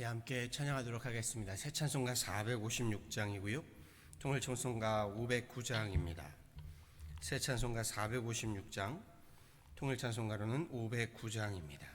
함께 찬양하도록 하겠습니다. 새 찬송가 456장이고요. 통일 찬송가 509장입니다. 새 찬송가 456장, 통일 찬송가로는 509장입니다.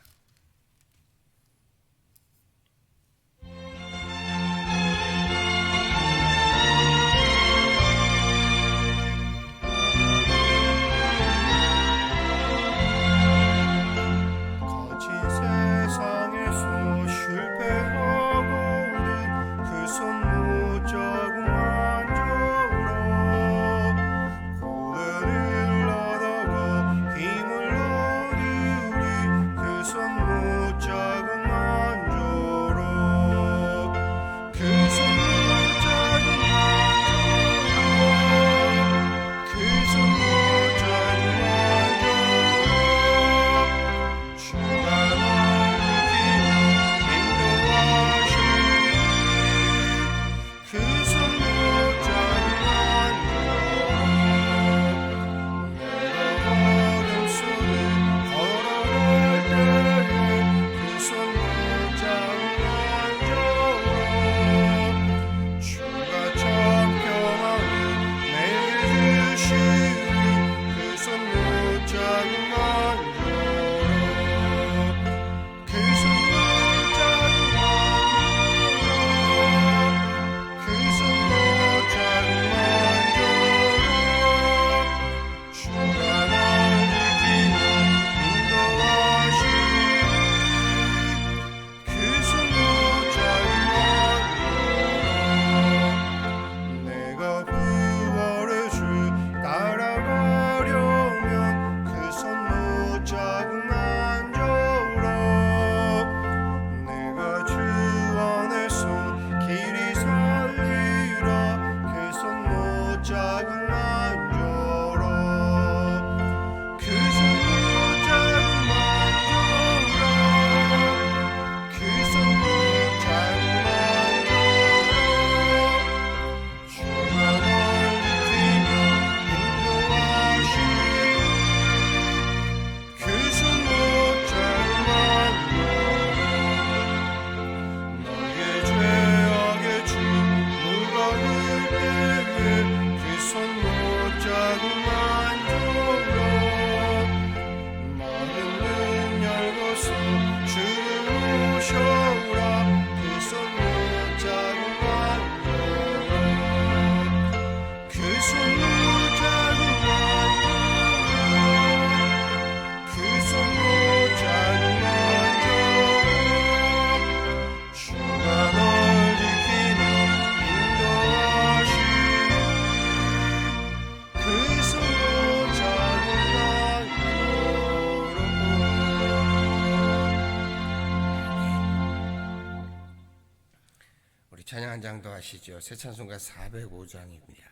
찬양 한 장 더 하시죠. 새 찬송가 405장입니다.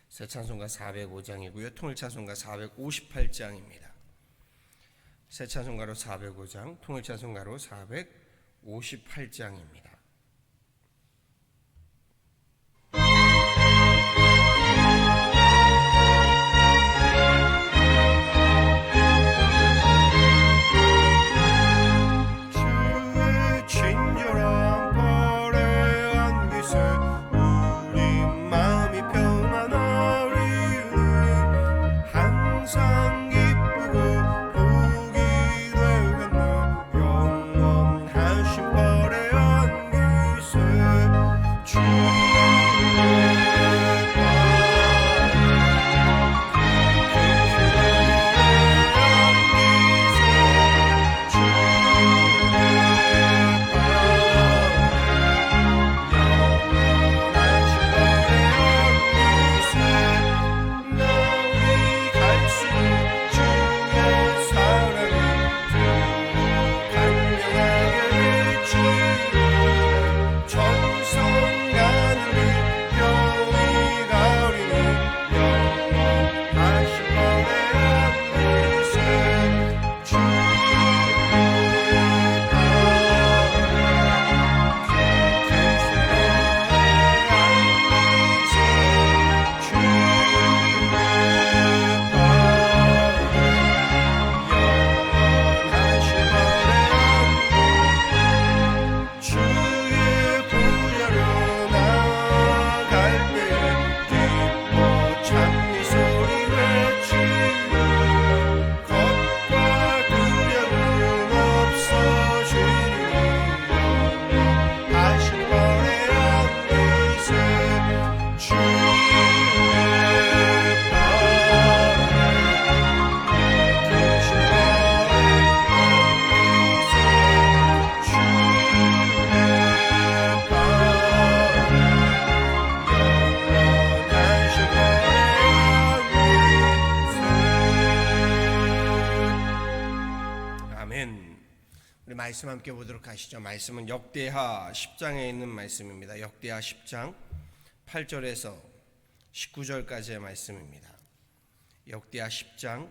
새 찬송가 405장이고요. 통일 찬송가 458장입니다. 새 찬송가로 405장, 통일 찬송가로 458장입니다. 영원하신 벌의 말씀 함께 보도록 하시죠. 말씀은 역대하 10장에 있는 말씀입니다. 역대하 10장 8절에서 19절까지의 말씀입니다. 역대하 10장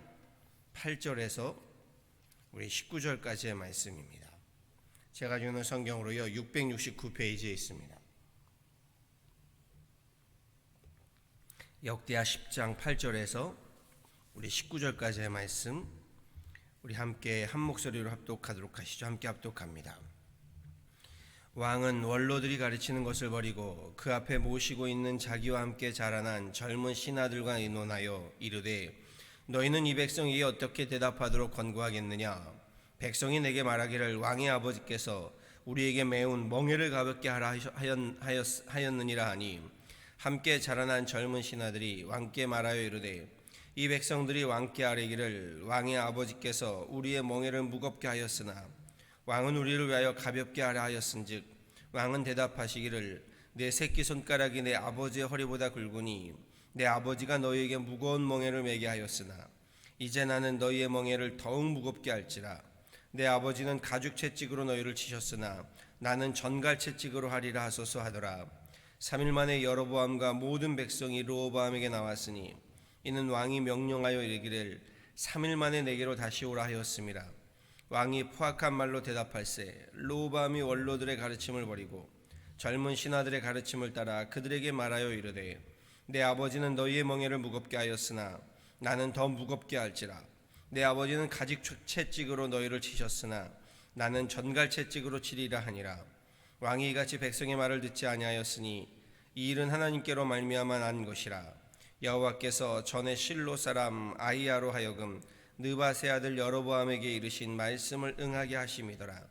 8절에서 우리 19절까지의 말씀입니다. 제가 주는 성경으로요 669페이지에 있습니다. 역대하 10장 8절에서 우리 19절까지의 말씀, 우리 함께 한 목소리로 합독하도록 하시죠. 함께 합독합니다. 왕은 원로들이 가르치는 것을 버리고 그 앞에 모시고 있는 자기와 함께 자라난 젊은 신하들과 의논하여 이르되, 너희는 이 백성에게 어떻게 대답하도록 권고하겠느냐? 백성이 내게 말하기를 왕의 아버지께서 우리에게 매운 멍에를 가볍게 하라 하였느니라 하니, 함께 자라난 젊은 신하들이 왕께 말하여 이르되, 이 백성들이 왕께 아뢰기를 왕의 아버지께서 우리의 멍에를 무겁게 하였으나 왕은 우리를 위하여 가볍게 하라 하였은즉, 왕은 대답하시기를 내 새끼손가락이 내 아버지의 허리보다 굵으니 내 아버지가 너희에게 무거운 멍에를 매게 하였으나 이제 나는 너희의 멍에를 더욱 무겁게 할지라. 내 아버지는 가죽 채찍으로 너희를 치셨으나 나는 전갈 채찍으로 하리라 하소서 하더라. 3일 만에 여로보암과 모든 백성이 르호보암에게 나왔으니 이는 왕이 명령하여 이르기를 3일 만에 내게로 다시 오라 하였음이라. 왕이 포악한 말로 대답할세 르호보암이 원로들의 가르침을 버리고 젊은 신하들의 가르침을 따라 그들에게 말하여 이르되, 내 아버지는 너희의 멍에를 무겁게 하였으나 나는 더 무겁게 할지라. 내 아버지는 가죽 채찍으로 너희를 치셨으나 나는 전갈 채찍으로 치리라 하니라. 왕이 이같이 백성의 말을 듣지 아니하였으니 이 일은 하나님께로 말미암아 난 것이라. 여호와께서 전에 실로 사람 아히야로 하여금 느밧의 아들 여로보암에게 이르신 말씀을 응하게 하심이더라.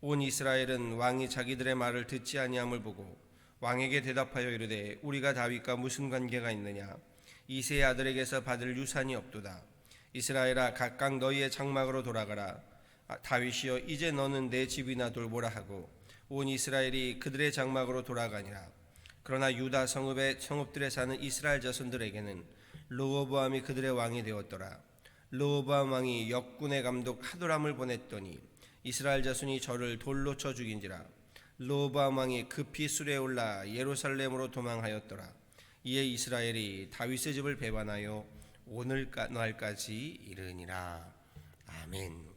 온 이스라엘은 왕이 자기들의 말을 듣지 아니함을 보고 왕에게 대답하여 이르되, 우리가 다윗과 무슨 관계가 있느냐? 이새의 아들에게서 받을 유산이 없도다. 이스라엘아, 각각 너희의 장막으로 돌아가라. 다윗이여, 이제 너는 내 집이나 돌보라 하고 온 이스라엘이 그들의 장막으로 돌아가니라. 그러나 유다 성읍들에 사는 이스라엘 자손들에게는 르호보암이 그들의 왕이 되었더라. 르호보암 왕이 역군의 감독 하도람을 보냈더니 이스라엘 자손이 저를 돌로 쳐 죽인지라. 르호보암 왕이 급히 술에 올라 예루살렘으로 도망하였더라. 이에 이스라엘이 다윗의 집을 배반하여 오늘날까지 이르니라. 아멘.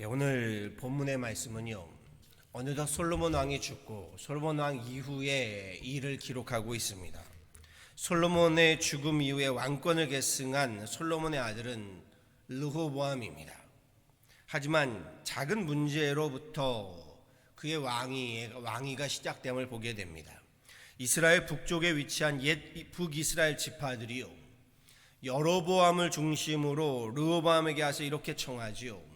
오늘 본문의 말씀은요, 어느덧 솔로몬 왕이 죽고 솔로몬 왕 이후의 일을 기록하고 있습니다. 솔로몬의 죽음 이후에 왕권을 계승한 솔로몬의 아들은 르호보암입니다. 하지만 작은 문제로부터 그의 왕위가 시작됨을 보게 됩니다. 이스라엘 북쪽에 위치한 옛 북이스라엘 지파들이요, 여로보암을 중심으로 르호보암에게 와서 이렇게 청하지요.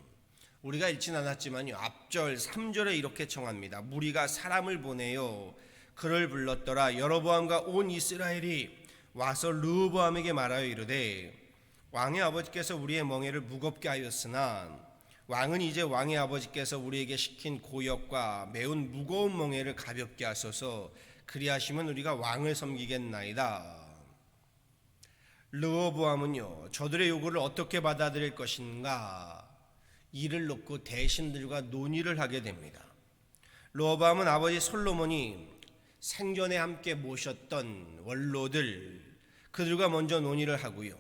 우리가 읽진 않았지만요, 앞절 3절에 이렇게 청합니다. 무리가 사람을 보내요 그를 불렀더라. 여로보암과 온 이스라엘이 와서 르호보암에게 말하여 이르되, 왕의 아버지께서 우리의 멍에를 무겁게 하였으나 왕은 이제 왕의 아버지께서 우리에게 시킨 고역과 매운 무거운 멍에를 가볍게 하소서. 그리하시면 우리가 왕을 섬기겠나이다. 르호보암은요, 저들의 요구를 어떻게 받아들일 것인가 이를 놓고 대신들과 논의를 하게 됩니다. 르호보암은 아버지 솔로몬이 생전에 함께 모셨던 원로들, 그들과 먼저 논의를 하고요,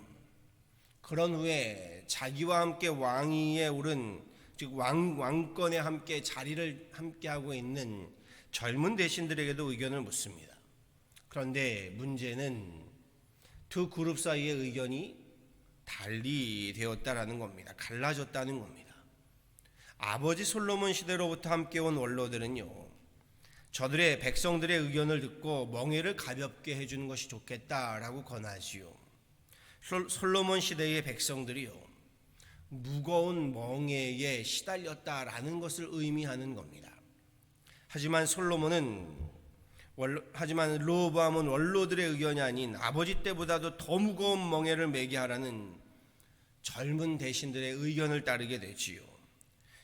그런 후에 자기와 함께 왕위에 오른, 즉 왕권에 함께 자리를 함께 하고 있는 젊은 대신들에게도 의견을 묻습니다. 그런데 문제는 두 그룹 사이의 의견이 달리 되었다라는 겁니다. 갈라졌다는 겁니다. 아버지 솔로몬 시대로부터 함께 온 원로들은요, 저들의 백성들의 의견을 듣고 멍에를 가볍게 해주는 것이 좋겠다라고 권하지요. 솔로몬 시대의 백성들이요, 무거운 멍에에 시달렸다라는 것을 의미하는 겁니다. 하지만 르호보암은 원로들의 의견이 아닌 아버지 때보다도 더 무거운 멍에를 매게 하라는 젊은 대신들의 의견을 따르게 되지요.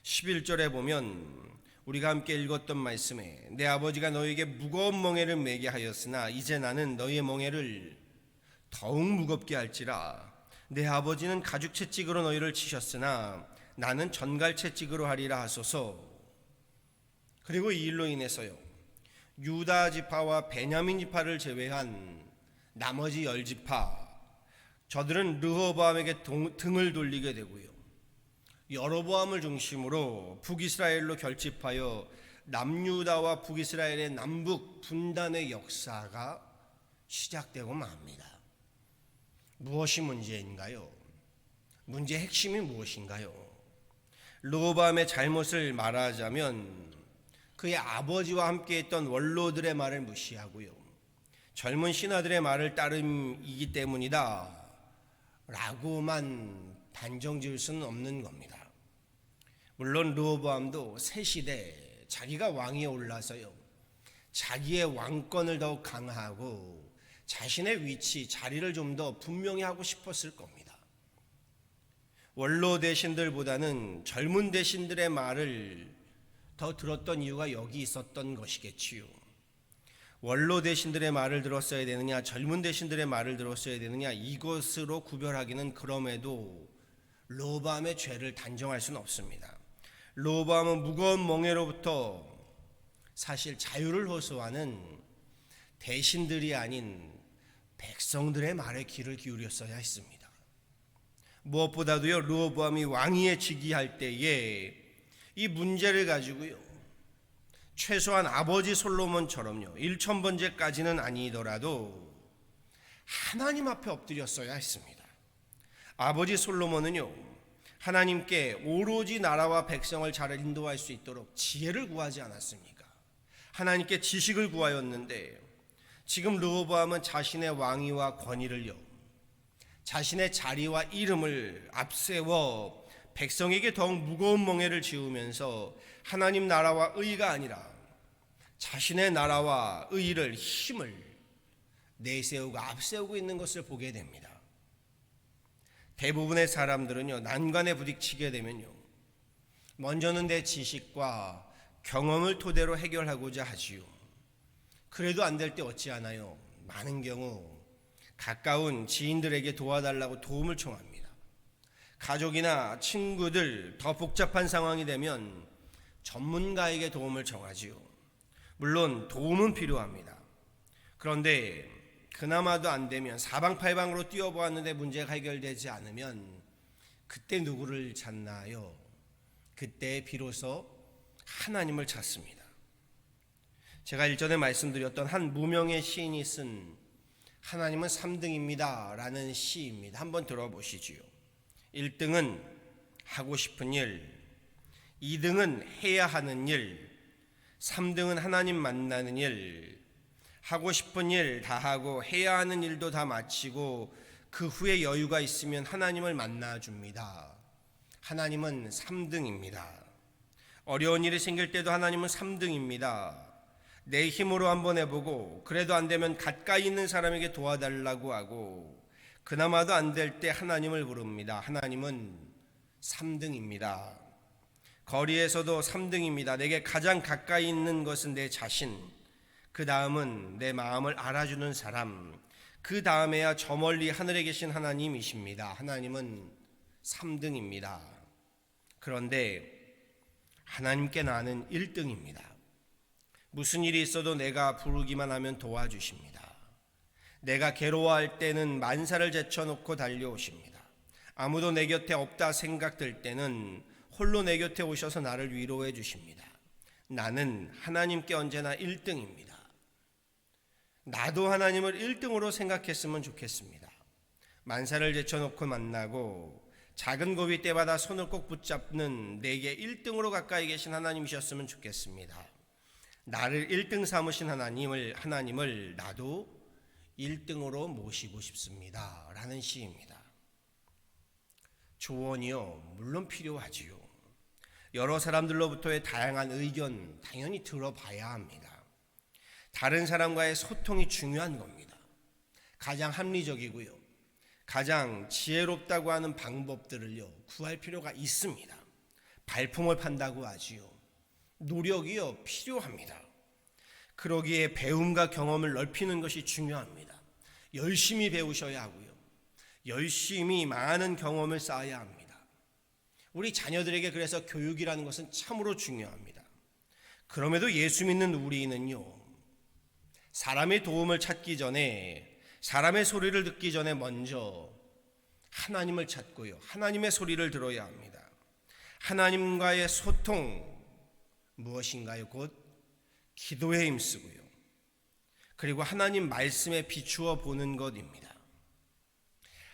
11절에 보면 우리가 함께 읽었던 말씀에, 내 아버지가 너희에게 무거운 멍에를 매게 하였으나 이제 나는 너희의 멍에를 더욱 무겁게 할지라. 내 아버지는 가죽 채찍으로 너희를 치셨으나 나는 전갈 채찍으로 하리라 하소서. 그리고 이 일로 인해서요, 유다 지파와 베냐민 지파를 제외한 나머지 10지파, 저들은 르호보암에게 등을 돌리게 되고요, 여로보암을 중심으로 북이스라엘로 결집하여 남유다와 북이스라엘의 남북 분단의 역사가 시작되고 맙니다. 무엇이 문제인가요? 문제의 핵심이 무엇인가요? 르호보암의 잘못을 말하자면 그의 아버지와 함께했던 원로들의 말을 무시하고요, 젊은 신하들의 말을 따름이기 때문이다 라고만 단정 지을 수는 없는 겁니다. 물론 르호보암도 새 시대 자기가 왕위에 올라서요, 자기의 왕권을 더욱 강화하고 자신의 위치, 자리를 좀 더 분명히 하고 싶었을 겁니다. 원로 대신들보다는 젊은 대신들의 말을 더 들었던 이유가 여기 있었던 것이겠지요. 원로 대신들의 말을 들었어야 되느냐, 젊은 대신들의 말을 들었어야 되느냐, 이것으로 구별하기는 그럼에도 르호보암의 죄를 단정할 수는 없습니다. 르호보암은 무거운 멍에로부터 사실 자유를 호소하는 대신들이 아닌 백성들의 말에 귀를 기울였어야 했습니다. 무엇보다도요, 르호보암이 왕위에 즉위할 때에 이 문제를 가지고요, 최소한 아버지 솔로몬처럼요, 1000번째까지는 아니더라도 하나님 앞에 엎드렸어야 했습니다. 아버지 솔로몬은요, 하나님께 오로지 나라와 백성을 잘 인도할 수 있도록 지혜를 구하지 않았습니까? 하나님께 지식을 구하였는데, 지금 르호보암은 자신의 왕위와 권위를요, 자신의 자리와 이름을 앞세워 백성에게 더욱 무거운 멍에를 지우면서 하나님 나라와 의가 아니라 자신의 나라와 의를, 힘을 내세우고 앞세우고 있는 것을 보게 됩니다. 대부분의 사람들은요, 난관에 부딪히게 되면요, 먼저는 내 지식과 경험을 토대로 해결하고자 하지요. 그래도 안 될 때 어찌하나요? 많은 경우 가까운 지인들에게 도와달라고 도움을 청합니다. 가족이나 친구들, 더 복잡한 상황이 되면 전문가에게 도움을 청하지요. 물론 도움은 필요합니다. 그런데 그나마도 안 되면 사방팔방으로 뛰어보았는데 문제가 해결되지 않으면 그때 누구를 찾나요? 그때 비로소 하나님을 찾습니다. 제가 일전에 말씀드렸던 한 무명의 시인이 쓴 하나님은 3등입니다 라는 시입니다. 한번 들어보시지요. 1등은 하고 싶은 일, 2등은 해야 하는 일, 3등은 하나님 만나는 일. 하고 싶은 일 다 하고 해야 하는 일도 다 마치고 그 후에 여유가 있으면 하나님을 만나줍니다. 하나님은 3등입니다. 어려운 일이 생길 때도 하나님은 3등입니다. 내 힘으로 한번 해보고 그래도 안 되면 가까이 있는 사람에게 도와달라고 하고 그나마도 안 될 때 하나님을 부릅니다. 하나님은 3등입니다. 거리에서도 3등입니다. 내게 가장 가까이 있는 것은 내 자신, 그 다음은 내 마음을 알아주는 사람, 그 다음에야 저 멀리 하늘에 계신 하나님이십니다. 하나님은 3등입니다. 그런데 하나님께 나는 1등입니다. 무슨 일이 있어도 내가 부르기만 하면 도와주십니다. 내가 괴로워할 때는 만사를 제쳐놓고 달려오십니다. 아무도 내 곁에 없다 생각될 때는 홀로 내 곁에 오셔서 나를 위로해 주십니다. 나는 하나님께 언제나 1등입니다. 나도 하나님을 1등으로 생각했으면 좋겠습니다. 만사를 제쳐놓고 만나고 작은 고비 때마다 손을 꼭 붙잡는 내게 1등으로 가까이 계신 하나님이셨으면 좋겠습니다. 나를 1등 삼으신 하나님을 나도 1등으로 모시고 싶습니다 라는 시입니다. 조언이요, 물론 필요하지요. 여러 사람들로부터의 다양한 의견 당연히 들어봐야 합니다. 다른 사람과의 소통이 중요한 겁니다. 가장 합리적이고요, 가장 지혜롭다고 하는 방법들을요 구할 필요가 있습니다. 발품을 판다고 하지요. 노력이요 필요합니다. 그러기에 배움과 경험을 넓히는 것이 중요합니다. 열심히 배우셔야 하고요, 열심히 많은 경험을 쌓아야 합니다. 우리 자녀들에게 그래서 교육이라는 것은 참으로 중요합니다. 그럼에도 예수 믿는 우리는요, 사람의 도움을 찾기 전에, 사람의 소리를 듣기 전에 먼저 하나님을 찾고요, 하나님의 소리를 들어야 합니다. 하나님과의 소통, 무엇인가요? 곧 기도에 힘쓰고요, 그리고 하나님 말씀에 비추어 보는 것입니다.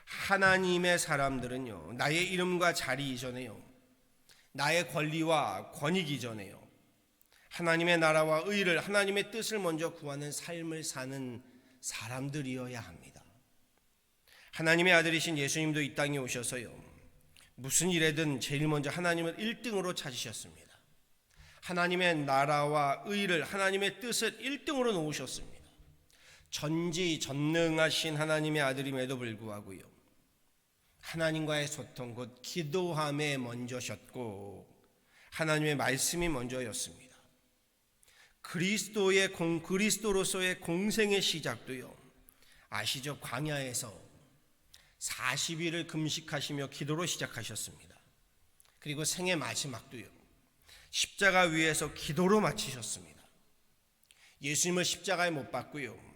하나님의 사람들은요, 나의 이름과 자리 이전에요, 나의 권리와 권익 이전에요, 하나님의 나라와 의를, 하나님의 뜻을 먼저 구하는 삶을 사는 사람들이어야 합니다. 하나님의 아들이신 예수님도 이 땅에 오셔서요, 무슨 일에든 제일 먼저 하나님을 1등으로 찾으셨습니다. 하나님의 나라와 의를, 하나님의 뜻을 1등으로 놓으셨습니다. 전지전능하신 하나님의 아들임에도 불구하고요, 하나님과의 소통, 곧 기도함에 먼저셨고 하나님의 말씀이 먼저였습니다. 그리스도로서의 공생의 시작도요, 아시죠? 광야에서 40일을 금식하시며 기도로 시작하셨습니다. 그리고 생의 마지막도요, 십자가 위에서 기도로 마치셨습니다. 예수님을 십자가에 못 박고요,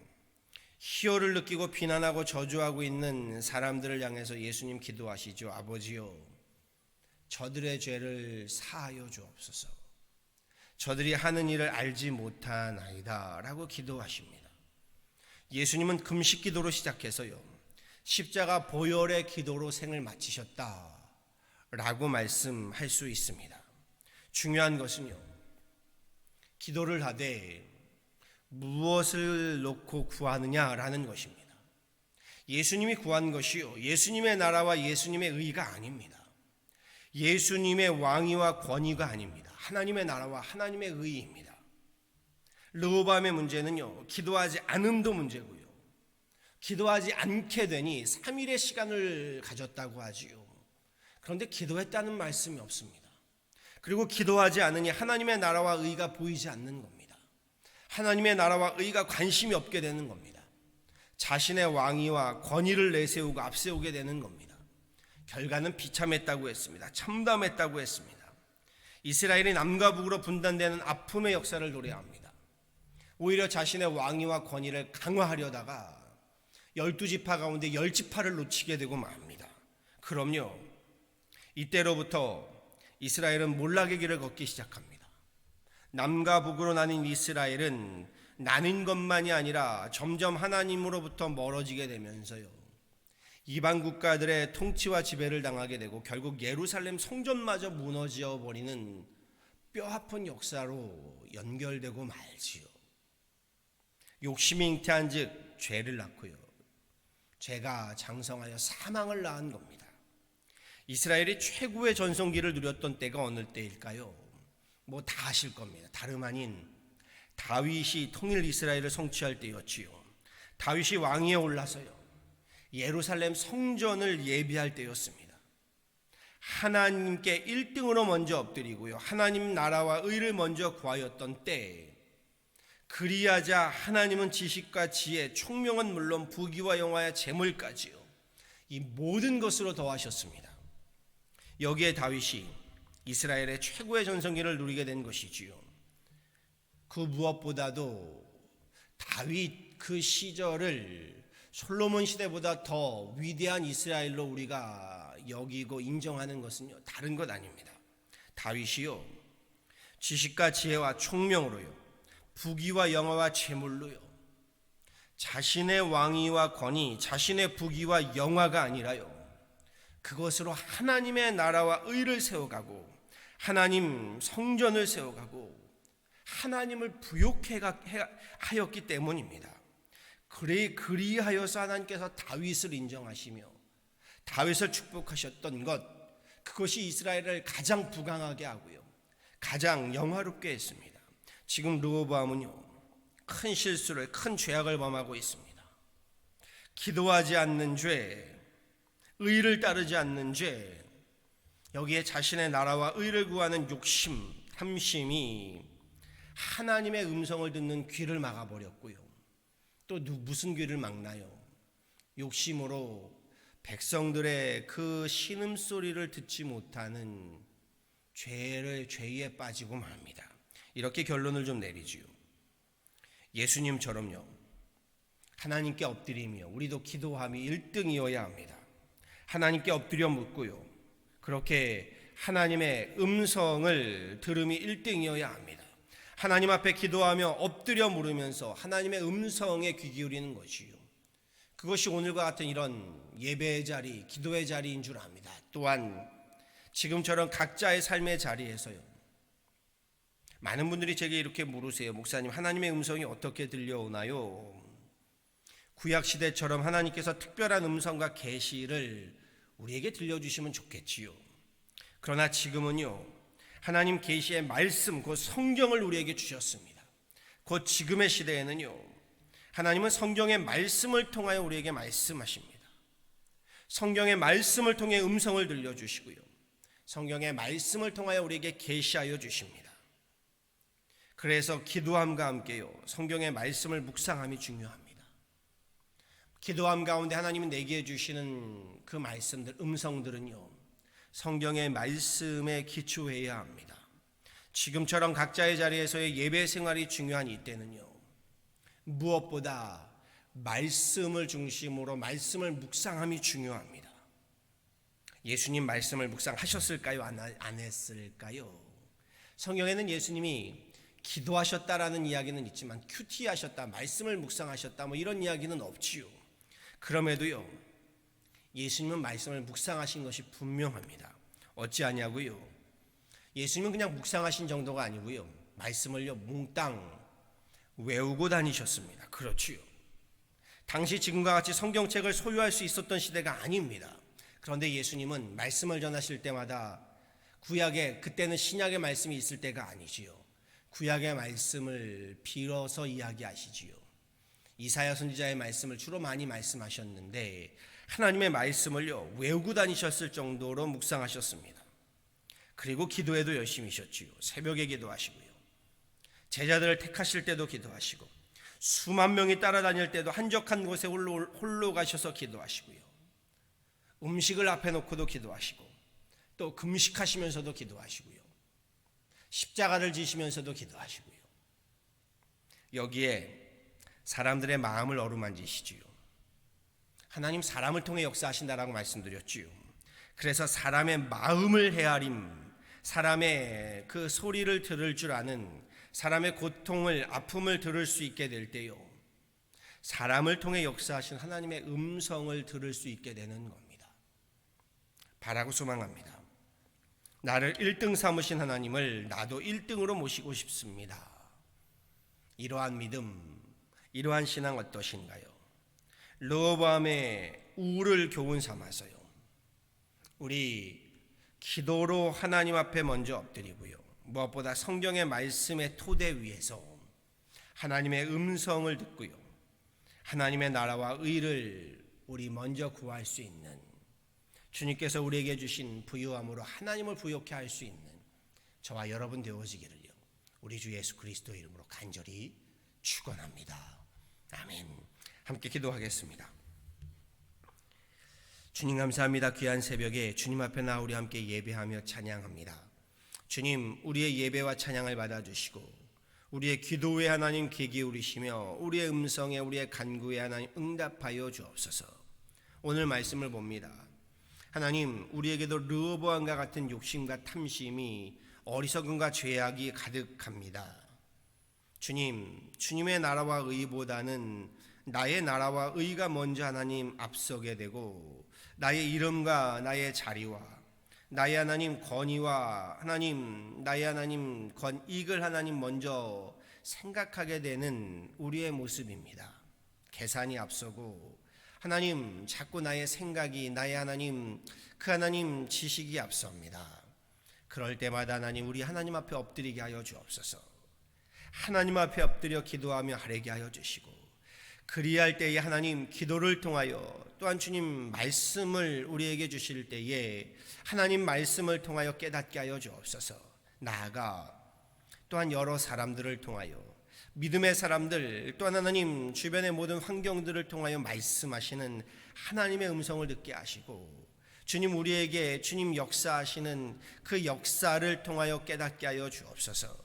희열을 느끼고 비난하고 저주하고 있는 사람들을 향해서 예수님 기도하시죠. 아버지요, 저들의 죄를 사하여 주옵소서. 저들이 하는 일을 알지 못하나이다 라고 기도하십니다. 예수님은 금식 기도로 시작해서요, 십자가 보혈의 기도로 생을 마치셨다 라고 말씀할 수 있습니다. 중요한 것은요, 기도를 하되 무엇을 놓고 구하느냐라는 것입니다. 예수님이 구한 것이요, 예수님의 나라와 예수님의 의가 아닙니다. 예수님의 왕위와 권위가 아닙니다. 하나님의 나라와 하나님의 의입니다. 르호보암의 문제는요, 기도하지 않음도 문제고요, 기도하지 않게 되니 3일의 시간을 가졌다고 하지요. 그런데 기도했다는 말씀이 없습니다. 그리고 기도하지 않으니 하나님의 나라와 의가 보이지 않는 겁니다. 하나님의 나라와 의가 관심이 없게 되는 겁니다. 자신의 왕위와 권위를 내세우고 앞세우게 되는 겁니다. 결과는 비참했다고 했습니다. 참담했다고 했습니다. 이스라엘이 남과 북으로 분단되는 아픔의 역사를 노래합니다. 오히려 자신의 왕위와 권위를 강화하려다가 12지파 가운데 10지파를 놓치게 되고 맙니다. 그럼요, 이때로부터 이스라엘은 몰락의 길을 걷기 시작합니다. 남과 북으로 나뉜 이스라엘은 나뉜 것만이 아니라 점점 하나님으로부터 멀어지게 되면서요, 이방 국가들의 통치와 지배를 당하게 되고 결국 예루살렘 성전마저 무너져 버리는 뼈아픈 역사로 연결되고 말지요. 욕심이 잉태한 즉 죄를 낳고요, 죄가 장성하여 사망을 낳은 겁니다. 이스라엘이 최고의 전성기를 누렸던 때가 어느 때일까요? 뭐 다 아실 겁니다. 다름 아닌 다윗이 통일 이스라엘을 성취할 때였지요. 다윗이 왕위에 올라서요, 예루살렘 성전을 예비할 때였습니다. 하나님께 1등으로 먼저 엎드리고요, 하나님 나라와 의를 먼저 구하였던 때에, 그리하자 하나님은 지식과 지혜, 총명은 물론 부귀와 영화의 재물까지요, 이 모든 것으로 더하셨습니다. 여기에 다윗이 이스라엘의 최고의 전성기를 누리게 된 것이지요. 그 무엇보다도 다윗 그 시절을 솔로몬 시대보다 더 위대한 이스라엘로 우리가 여기고 인정하는 것은요, 다른 것 아닙니다. 다윗이요, 지식과 지혜와 총명으로요, 부귀와 영화와 재물로요, 자신의 왕위와 권위, 자신의 부귀와 영화가 아니라요, 그것으로 하나님의 나라와 의를 세워가고 하나님 성전을 세워가고 하나님을 부욕해 하였기 때문입니다. 그리하여서 하나님께서 다윗을 인정하시며 다윗을 축복하셨던 것, 그것이 이스라엘을 가장 부강하게 하고요, 가장 영화롭게 했습니다. 지금 르호보암은요, 큰 실수를, 큰 죄악을 범하고 있습니다. 기도하지 않는 죄, 의를 따르지 않는 죄, 여기에 자신의 나라와 의를 구하는 욕심, 탐심이 하나님의 음성을 듣는 귀를 막아버렸고요. 또 무슨 귀를 막나요? 욕심으로 백성들의 그 신음소리를 듣지 못하는 죄에 빠지고 맙니다. 이렇게 결론을 좀 내리지요. 예수님처럼요, 하나님께 엎드리며 우리도 기도함이 1등이어야 합니다. 하나님께 엎드려 묻고요, 그렇게 하나님의 음성을 들음이 1등이어야 합니다. 하나님 앞에 기도하며 엎드려 물으면서 하나님의 음성에 귀 기울이는 것이요, 그것이 오늘과 같은 이런 예배의 자리, 기도의 자리인 줄 압니다. 또한 지금처럼 각자의 삶의 자리에서요, 많은 분들이 제게 이렇게 물으세요. 목사님, 하나님의 음성이 어떻게 들려오나요? 구약시대처럼 하나님께서 특별한 음성과 계시를 우리에게 들려주시면 좋겠지요. 그러나 지금은요, 하나님 계시의 말씀, 그 성경을 우리에게 주셨습니다. 곧 지금의 시대에는요, 하나님은 성경의 말씀을 통하여 우리에게 말씀하십니다. 성경의 말씀을 통해 음성을 들려주시고요, 성경의 말씀을 통하여 우리에게 계시하여 주십니다. 그래서 기도함과 함께요, 성경의 말씀을 묵상함이 중요합니다. 기도함 가운데 하나님이 내게 주시는 그 말씀들, 음성들은요, 성경의 말씀에 기초해야 합니다. 지금처럼 각자의 자리에서의 예배 생활이 중요한 이때는요, 무엇보다 말씀을 중심으로 말씀을 묵상함이 중요합니다. 예수님 말씀을 묵상하셨을까요? 안 했을까요? 성경에는 예수님이 기도하셨다라는 이야기는 있지만 큐티하셨다, 말씀을 묵상하셨다, 이런 이야기는 없지요. 그럼에도요, 예수님은 말씀을 묵상하신 것이 분명합니다. 어찌하냐고요? 예수님은 그냥 묵상하신 정도가 아니고요, 말씀을요 몽땅 외우고 다니셨습니다. 그렇지요. 당시 지금과 같이 성경책을 소유할 수 있었던 시대가 아닙니다. 그런데 예수님은 말씀을 전하실 때마다 구약에, 그때는 신약의 말씀이 있을 때가 아니지요, 구약의 말씀을 빌어서 이야기하시지요. 이사야 선지자의 말씀을 주로 많이 말씀하셨는데 하나님의 말씀을요 외우고 다니셨을 정도로 묵상하셨습니다. 그리고 기도에도 열심히셨지요. 새벽에 기도하시고요, 제자들을 택하실 때도 기도하시고, 수만 명이 따라다닐 때도 한적한 곳에 홀로 가셔서 기도하시고요, 음식을 앞에 놓고도 기도하시고, 또 금식하시면서도 기도하시고요, 십자가를 지시면서도 기도하시고요, 여기에 사람들의 마음을 어루만지시지요. 하나님 사람을 통해 역사하신다라고 말씀드렸지요. 그래서 사람의 마음을 헤아림, 사람의 그 소리를 들을 줄 아는, 사람의 고통을, 아픔을 들을 수 있게 될 때요, 사람을 통해 역사하신 하나님의 음성을 들을 수 있게 되는 겁니다. 바라고 소망합니다. 나를 1등 삼으신 하나님을 나도 1등으로 모시고 싶습니다. 이러한 믿음, 이러한 신앙 어떠신가요? 르호보암의 우를 교훈 삼아서요, 우리 기도로 하나님 앞에 먼저 엎드리고요, 무엇보다 성경의 말씀의 토대 위에서 하나님의 음성을 듣고요, 하나님의 나라와 의를 우리 먼저 구할 수 있는, 주님께서 우리에게 주신 부유함으로 하나님을 부욕케 할 수 있는 저와 여러분 되어지기를요, 우리 주 예수 그리스도의 이름으로 간절히 축원합니다. 아멘. 함께 기도하겠습니다. 주님 감사합니다. 귀한 새벽에 주님 앞에 나와 우리 함께 예배하며 찬양합니다. 주님, 우리의 예배와 찬양을 받아주시고 우리의 기도에 하나님 귀 기울이시며 우리의 음성에, 우리의 간구에 하나님 응답하여 주옵소서. 오늘 말씀을 봅니다. 하나님, 우리에게도 르호보암과 같은 욕심과 탐심이, 어리석음과 죄악이 가득합니다. 주님, 주님의 나라와 의보다는 나의 나라와 의가 먼저 하나님 앞서게 되고, 나의 이름과 나의 자리와 나의 하나님 권위와 하나님, 나의 하나님 이익을 하나님 먼저 생각하게 되는 우리의 모습입니다. 계산이 앞서고 하나님, 자꾸 나의 생각이, 나의 하나님, 그 하나님 지식이 앞섭니다. 그럴 때마다 하나님, 우리 하나님 앞에 엎드리게 하여 주옵소서. 하나님 앞에 엎드려 기도하며 하려게 하여 주시고, 그리할 때에 하나님 기도를 통하여, 또한 주님 말씀을 우리에게 주실 때에 하나님 말씀을 통하여 깨닫게 하여 주옵소서. 나아가 또한 여러 사람들을 통하여 믿음의 사람들 또한 하나님 주변의 모든 환경들을 통하여 말씀하시는 하나님의 음성을 듣게 하시고 주님 우리에게 주님 역사하시는 그 역사를 통하여 깨닫게 하여 주옵소서.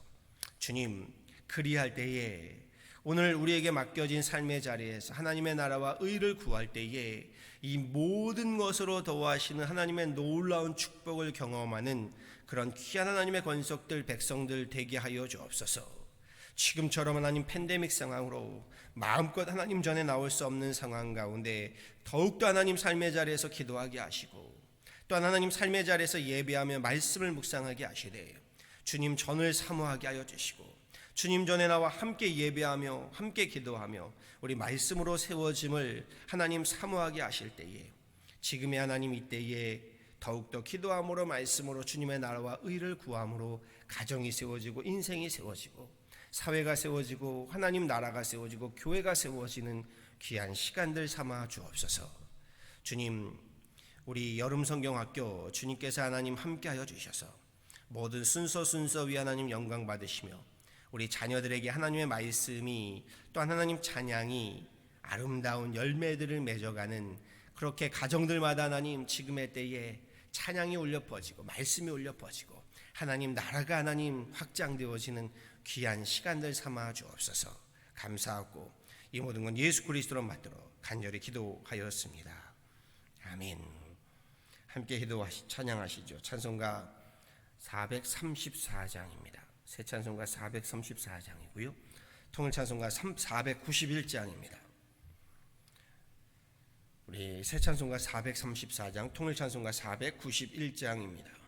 주님 그리할 때에 오늘 우리에게 맡겨진 삶의 자리에서 하나님의 나라와 의를 구할 때에 이 모든 것으로 더하시는 하나님의 놀라운 축복을 경험하는 그런 귀한 하나님의 권속들 백성들 되게 하여 주옵소서. 지금처럼 하나님 팬데믹 상황으로 마음껏 하나님 전에 나올 수 없는 상황 가운데 더욱더 하나님 삶의 자리에서 기도하게 하시고 또한 하나님 삶의 자리에서 예배하며 말씀을 묵상하게 하시되 주님 전을 사모하게 하여 주시고 주님 전에 나와 함께 예배하며 함께 기도하며 우리 말씀으로 세워짐을 하나님 사모하게 하실 때에 지금의 하나님 이때에 더욱더 기도함으로 말씀으로 주님의 나라와 의를 구함으로 가정이 세워지고 인생이 세워지고 사회가 세워지고 하나님 나라가 세워지고 교회가 세워지는 귀한 시간들 삼아 주옵소서. 주님 우리 여름 성경학교 주님께서 하나님 함께하여 주셔서 모든 순서 위 하나님 영광 받으시며 우리 자녀들에게 하나님의 말씀이 또한 하나님 찬양이 아름다운 열매들을 맺어가는 그렇게 가정들마다 하나님 지금의 때에 찬양이 울려 퍼지고 말씀이 울려 퍼지고 하나님 나라가 하나님 확장되어지는 귀한 시간들 삼아 주옵소서. 감사하고 이 모든 건 예수 그리스도로 받도록 간절히 기도하였습니다. 아멘. 함께 찬양하시죠. 찬송가 434장입니다. 새 찬송가 434장이고요. 통일 찬송가 491장입니다. 우리 새 찬송가 434장, 통일 찬송가 491장입니다.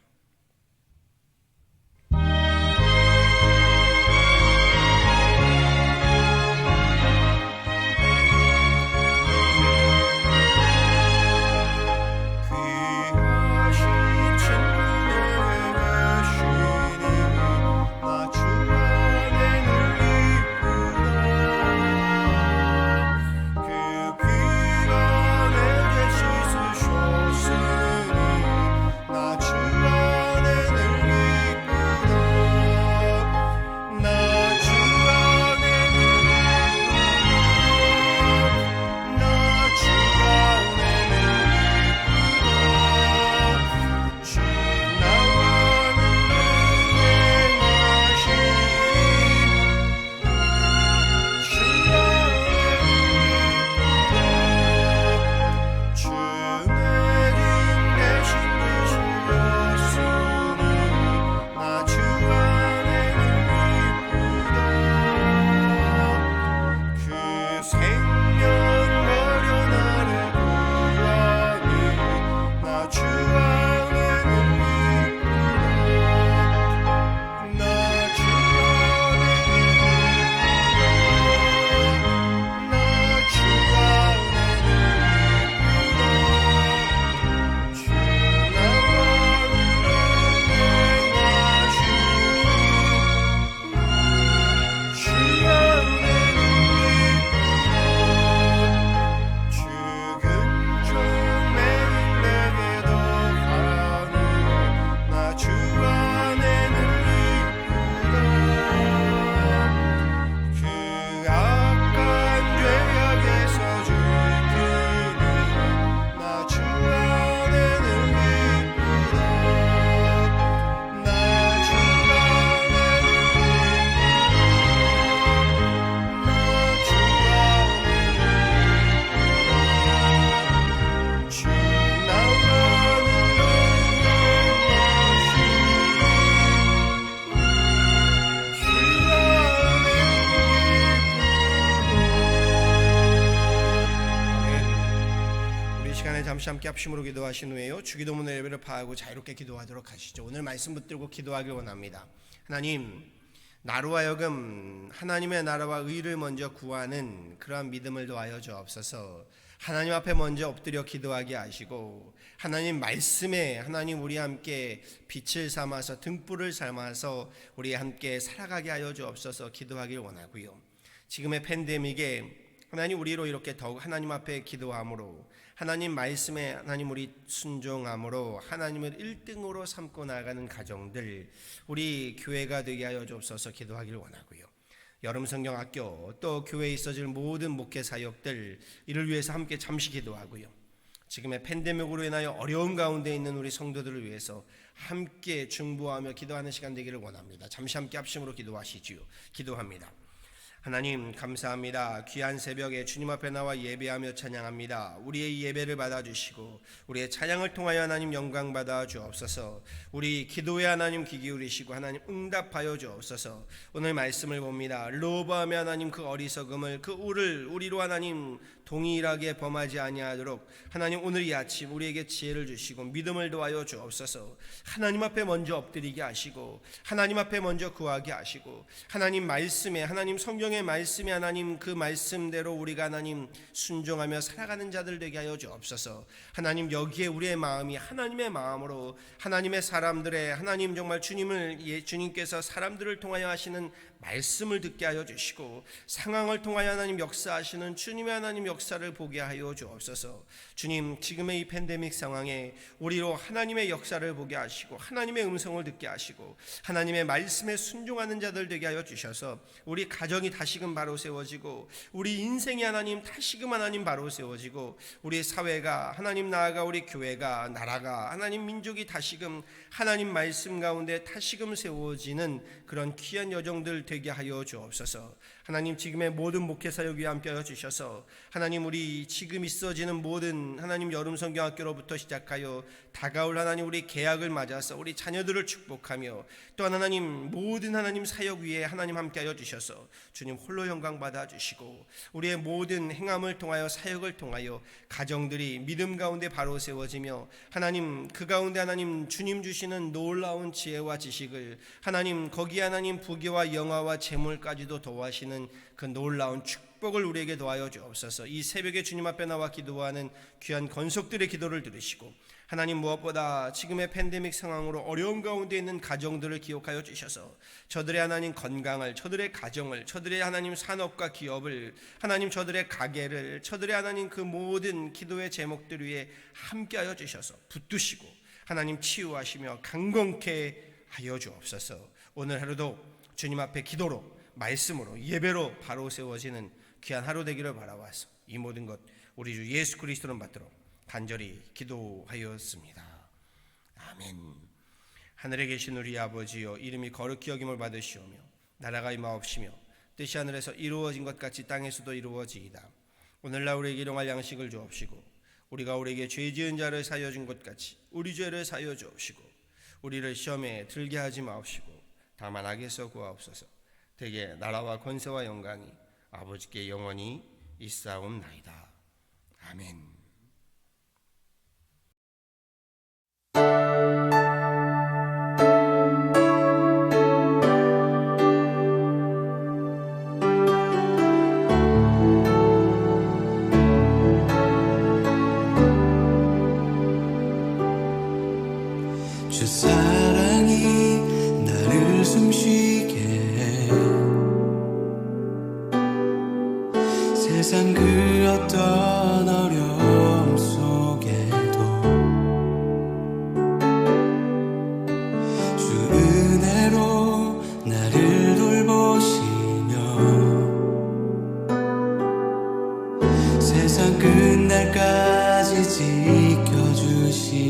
잠시 함께 합심으로 기도하신 후에요 주기도문의 예배를 파하고 자유롭게 기도하도록 하시죠. 오늘 말씀 붙들고 기도하길 원합니다. 하나님, 나로 하여금 하나님의 나라와 의를 먼저 구하는 그러한 믿음을 더하여 주옵소서. 하나님 앞에 먼저 엎드려 기도하게 하시고 하나님 말씀에 하나님 우리 함께 빛을 삼아서 등불을 삼아서 우리 함께 살아가게 하여 주옵소서. 기도하길 원하고요. 지금의 팬데믹에 하나님 우리로 이렇게 더욱 하나님 앞에 기도함으로 하나님 말씀에 하나님 우리 순종함으로 하나님을 1등으로 삼고 나가는 가정들 우리 교회가 되게 하여 주옵소서. 기도하기를 원하고요. 여름 성경학교 또 교회에 있어질 모든 목회 사역들 이를 위해서 함께 잠시 기도하고요. 지금의 팬데믹으로 인하여 어려운 가운데 있는 우리 성도들을 위해서 함께 중보하며 기도하는 시간 되기를 원합니다. 잠시 함께 합심으로 기도하시지요. 기도합니다. 하나님 감사합니다. 귀한 새벽에 주님 앞에 나와 예배하며 찬양합니다. 우리의 예배를 받아주시고 우리의 찬양을 통하여 하나님 영광 받아 주옵소서. 우리 기도에 하나님 귀 기울이시고 하나님 응답하여 주옵소서. 오늘 말씀을 봅니다. 로보암의 하나님 그 어리석음을 그 우를 우리로 하나님 동일하게 범하지 아니하도록 하나님 오늘 이 아침 우리에게 지혜를 주시고 믿음을 더하여 주옵소서. 하나님 앞에 먼저 엎드리게 하시고 하나님 앞에 먼저 구하게 하시고 하나님 말씀에 하나님 성경의 말씀에 하나님 그 말씀대로 우리가 하나님 순종하며 살아가는 자들 되게 하여 주옵소서. 하나님 여기에 우리의 마음이 하나님의 마음으로 하나님의 사람들의 하나님 정말 주님께서 사람들을 통하여 하시는 말씀을 듣게 하여 주시고 상황을 통하여 하나님 역사하시는 주님의 하나님 역사를 보게 하여 주옵소서. 주님 지금의 이 팬데믹 상황에 우리로 하나님의 역사를 보게 하시고 하나님의 음성을 듣게 하시고 하나님의 말씀에 순종하는 자들 되게 하여 주셔서 우리 가정이 다시금 바로 세워지고 우리 인생이 하나님 다시금 하나님 바로 세워지고 우리 사회가 하나님 나아가 우리 교회가 나라가 하나님 민족이 다시금 하나님 말씀 가운데 다시금 세워지는 그런 귀한 여정들 되게 하여 주옵소서. 하나님 지금의 모든 목회 사역에 함께하여 주셔서 하나님 우리 지금 있어지는 모든 하나님 여름 성경학교로부터 시작하여 다가올 하나님 우리 계약을 맞아서 우리 자녀들을 축복하며 또한 하나님 모든 하나님 사역 위에 하나님 함께하여 주셔서 주님 홀로 영광 받아 주시고 우리의 모든 행함을 통하여 사역을 통하여 가정들이 믿음 가운데 바로 세워지며 하나님 그 가운데 하나님 주님 주시는 놀라운 지혜와 지식을 하나님 거기에 하나님 부귀와 영화와 재물까지도 도와시는 그 놀라운 축복을 우리에게 도와여 주옵소서. 이 새벽에 주님 앞에 나와 기도하는 귀한 건속들의 기도를 들으시고 하나님 무엇보다 지금의 팬데믹 상황으로 어려운 가운데 있는 가정들을 기억하여 주셔서 저들의 하나님 건강을, 저들의 가정을, 저들의 하나님 산업과 기업을, 하나님 저들의 가게를, 저들의 하나님 그 모든 기도의 제목들 위에 함께하여 주셔서 붙드시고 하나님 치유하시며 강건케 하여 주옵소서. 오늘 하루도 주님 앞에 기도로 말씀으로 예배로 바로 세워지는 귀한 하루 되기를 바라와서 이 모든 것 우리 주 예수 그리스도를 받도록 간절히 기도하였습니다. 아멘. 하늘에 계신 우리 아버지여 이름이 거룩히 여김을 받으시오며 나라가 임하옵시며 뜻이 하늘에서 이루어진 것 같이 땅에서도 이루어지이다. 오늘날 우리에게 일용할 양식을 주옵시고 우리가 우리에게 죄 지은 자를 사하여 준 것 같이 우리 죄를 사하여 주옵시고 우리를 시험에 들게 하지 마옵시고 다만 악에서 구하옵소서. 대개 나라와 권세와 영광이 아버지께 영원히 있사옵나이다. 아멘. 주 사랑이 나를 숨쉬게 해 세상 그 어떤 어려움 속에도 주 은혜로 나를 돌보시며 세상 끝날까지 지켜주시네.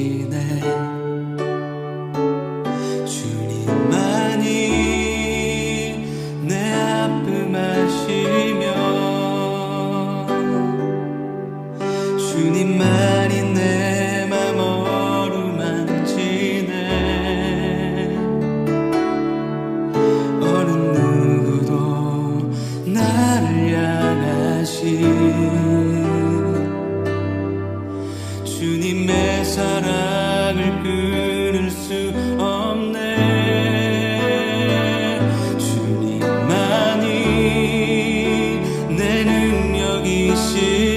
주님만이 내 맘 어루만지네. 어느 누구도 나를 향하신 주님의 사랑을 끊을 수 없네. 주님만이 내 능력이시